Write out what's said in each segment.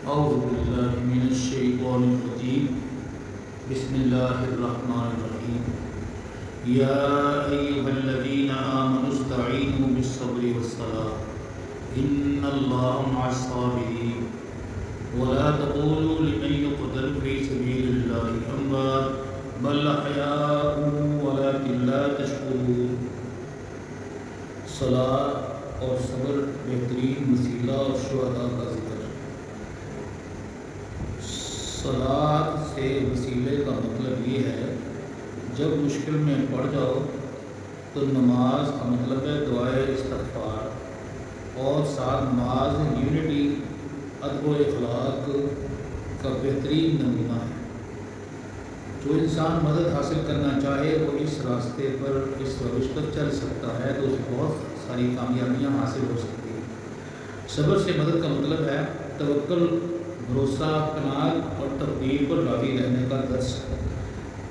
أعوذ بالله من الشيطان الرجيم بسم الله الرحمن الرحيم يا أيها الذين آمنوا استعينوا بالصبر والصلاة إن الله مع الصابرين ولا تقولوا لمن يقتل في سبيل الله أموات بل أحياء ولكن لا تشكرون. صلاة اور صبر بہترین وسیلہ اور شہداء کا ذکر. صلاۃ سے وسیلے کا مطلب یہ ہے جب مشکل میں پڑ جاؤ تو نماز کا مطلب ہے دعائے استغفار، اور ساتھ نماز یونٹی ادب و اخلاق کا بہترین نمونہ ہے. جو انسان مدد حاصل کرنا چاہے وہ اس راستے پر اس روش پر چل سکتا ہے تو اسے بہت ساری کامیابیاں حاصل ہو سکتی ہیں. صبر سے مدد کا مطلب ہے توکل، بھروسہ، قناعت اور تقدیر پر راضی رہنے کا درس،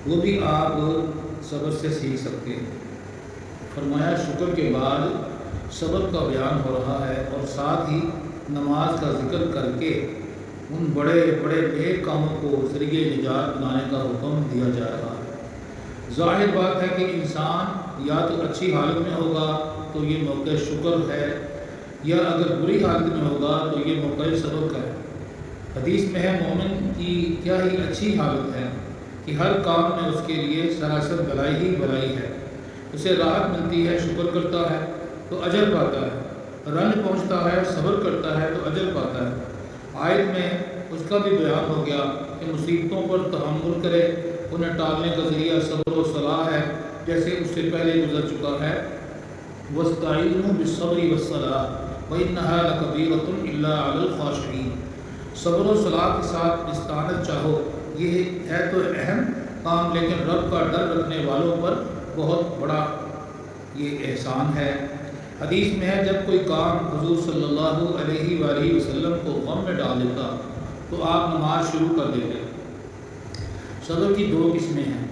وہ بھی آپ صبر سے سیکھ سکتے ہیں. فرمایا شکر کے بعد صبر کا بیان ہو رہا ہے اور ساتھ ہی نماز کا ذکر کر کے ان بڑے بڑے نیک کاموں کو ذریعہ نجات بنانے کا حکم دیا جا رہا ہے. ظاہر بات ہے کہ انسان یا تو اچھی حالت میں ہوگا تو یہ موقع شکر ہے، یا اگر بری حالت میں ہوگا تو یہ موقع صبر کا ہے. حدیث میں ہے مومن کی کیا ہی اچھی حالت ہے کہ ہر کام میں اس کے لیے سراسر بلائی ہی بلائی ہے. اسے راحت ملتی ہے، شکر کرتا ہے تو اجر پاتا ہے، رنج پہنچتا ہے، صبر کرتا ہے تو اجر پاتا ہے. آیت میں اس کا بھی بیان ہو گیا کہ مصیبتوں پر تحمل کرے، انہیں ٹالنے کا ذریعہ صبر و صلاح ہے، جیسے اس سے پہلے گزر چکا ہے وَاسْتَعِينُوا بِالصَّبْرِ وَالصَّلَاةِ وَإِنَّهَا لَكَبِيرَةٌ إِلَّا عَلَى الْخَاشِعِينَ. صبر و صلاح کے ساتھ استعانت چاہو، یہ ہے تو اہم کام لیکن رب کا ڈر رکھنے والوں پر بہت بڑا یہ احسان ہے. حدیث میں ہے جب کوئی کام حضور صلی اللہ علیہ وآلہ وسلم کو غم میں ڈال دیتا تو آپ نماز شروع کر دیتے. صبر کی دو قسمیں ہیں.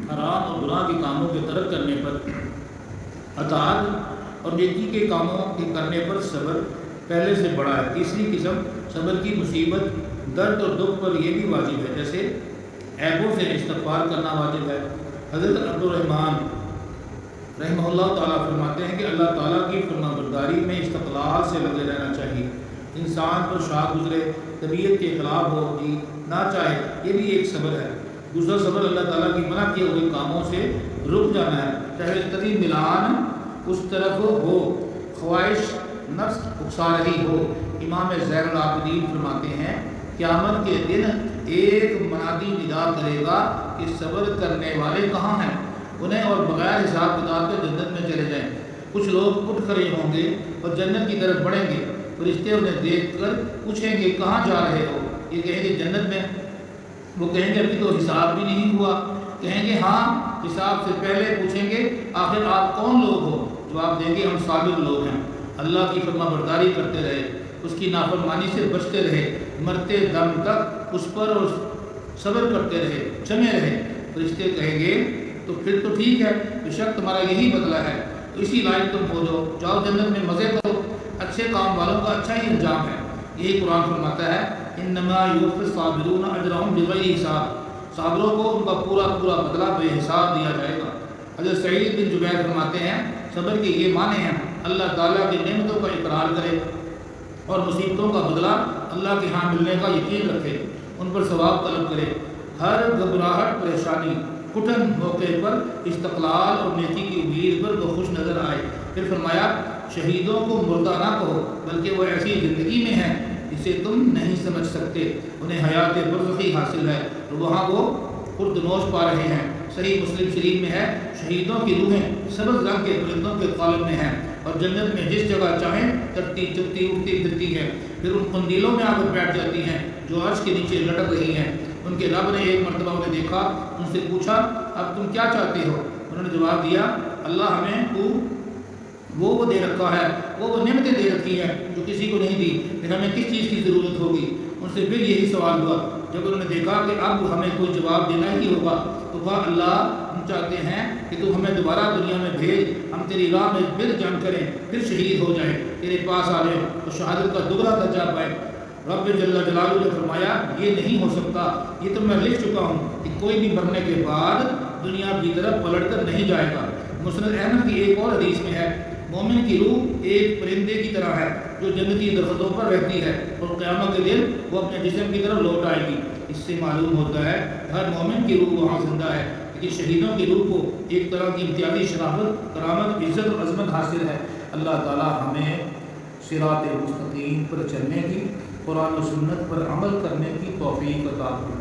حرام اور گناہ کے کاموں کے ترک کرنے پر اطاعت اور نیکی کے کاموں کے کرنے پر صبر پہلے سے بڑا ہے. تیسری قسم صبر کی مصیبت، درد اور دکھ پر یہ بھی واجب ہے، جیسے عیبوں سے استغفار کرنا واجب ہے. حضرت عبدالرحمن رحمہ اللہ تعالیٰ فرماتے ہیں کہ اللہ تعالیٰ کی فرما برداری میں استقلال سے لگے رہنا چاہیے. انسان پر شاہ گزرے، طبیعت کے خلاف ہو جی نہ چاہے، یہ بھی ایک صبر ہے. دوسرا صبر اللہ تعالیٰ کی منع کیے ہوئے کاموں سے رک جانا ہے، چاہے قدیم ملان اس طرف ہو، خواہش نفس اکسا رہی ہو. امام زین العابدین فرماتے ہیں قیامت کے دن ایک منادی ندا کرے گا کہ صبر کرنے والے کہاں ہیں، انہیں اور بغیر حساب کتاب کے جنت میں چلے جائیں. کچھ لوگ اٹھ کھڑے ہوں گے اور جنت کی طرف بڑھیں گے. فرشتے انہیں دیکھ کر پوچھیں گے کہاں جا رہے ہو؟ یہ کہیں گے جنت میں. وہ کہیں گے ابھی تو حساب بھی نہیں ہوا. کہیں گے ہاں حساب سے پہلے پوچھیں گے آخر آپ کون لوگ ہو؟ جواب دیں گے ہم صابر لوگ ہیں، اللہ کی فرما برداری کرتے رہے، اس کی نافرمانی سے بچتے رہے، مرتے دم تک اس پر اور صبر کرتے رہے، جمے رہے. فرشتے کہیں گے تو پھر تو ٹھیک ہے، بے شک تمہارا یہی بدلہ ہے، تو اسی لائق تم ہو جاؤ جنت میں مزے کرو. اچھے کام والوں کا اچھا ہی انجام ہے. یہی قرآن فرماتا ہے انما یوفی الصابرون اجرهم بغیر حساب. صابروں کو ان کا پورا بدلہ بے حساب دیا جائے گا. حضرت سعید بن جبیر فرماتے ہیں صبر کے یہ معنی ہیں اللہ تعالیٰ کی نعمتوں کا اقرار کرے اور مصیبتوں کا بدلہ اللہ کے ہاں ملنے کا یقین رکھے، ان پر ثواب طلب کرے، ہر گھبراہٹ، پریشانی، کٹھن موقع پر استقلال اور نیکی کی امید پر وہ خوش نظر آئے. پھر فرمایا شہیدوں کو مردہ نہ کہو بلکہ وہ ایسی زندگی میں ہیں جسے تم نہیں سمجھ سکتے، انہیں حیات برزخی حاصل ہے اور وہاں وہ خرد نوش پا رہے ہیں. صحیح مسلم شریف میں ہے شہیدوں کی روحیں سبز رنگ کے پرندوں کے قالب میں ہیں اور جنت میں جس جگہ چاہیں چلتی چلتی اٹھتی پھرتی ہیں. پھر ان قندیلوں میں آ کر بیٹھ جاتی ہیں جو عرش کے نیچے لٹک رہی ہیں. ان کے رب نے ایک مرتبہ انہیں دیکھا، ان سے پوچھا اب تم کیا چاہتے ہو؟ انہوں نے جواب دیا اللہ ہمیں تو وہ دے رکھا ہے، وہ نعمتیں دے رکھی ہیں جو کسی کو نہیں دی، پھر ہمیں کس چیز کی ضرورت ہوگی؟ ان سے پھر یہی سوال ہوا. جب انہوں نے دیکھا کہ اب ہمیں کوئی جواب دینا ہی ہوگا تو کہا اللہ ہم چاہتے ہیں کہ تو ہمیں دوبارہ دنیا میں بھیج، ہم تیری راہ میں پھر جنگ کریں، پھر شہید ہو جائیں، تیرے پاس آ جائیں تو شہادت کا دوبارہ درجہ پائیں. رب جل جلالہ نے فرمایا یہ نہیں ہو سکتا، یہ تو میں لکھ چکا ہوں کہ کوئی بھی مرنے کے بعد دنیا کی طرف پلٹ کر نہیں جائے گا۔ مسند احمد کی ایک اور حدیث میں ہے مومن کی روح ایک پرندے کی طرح ہے جو جنتی درختوں پر رہتی ہے اور قیامت کے دن وہ اپنے جسم کی طرف لوٹ آئے گی۔ اس سے معلوم ہوتا ہے ہر مومن کی روح وہاں زندہ ہے، لیکن شہیدوں کی روح کو ایک طرح کی امتیازی شرافت، کرامت، عزت اور عظمت حاصل ہے۔ اللہ تعالی ہمیں صراط مستقیم پر چلنے کی، قرآن و سنت پر عمل کرنے کی توفیق عطا فرمائے۔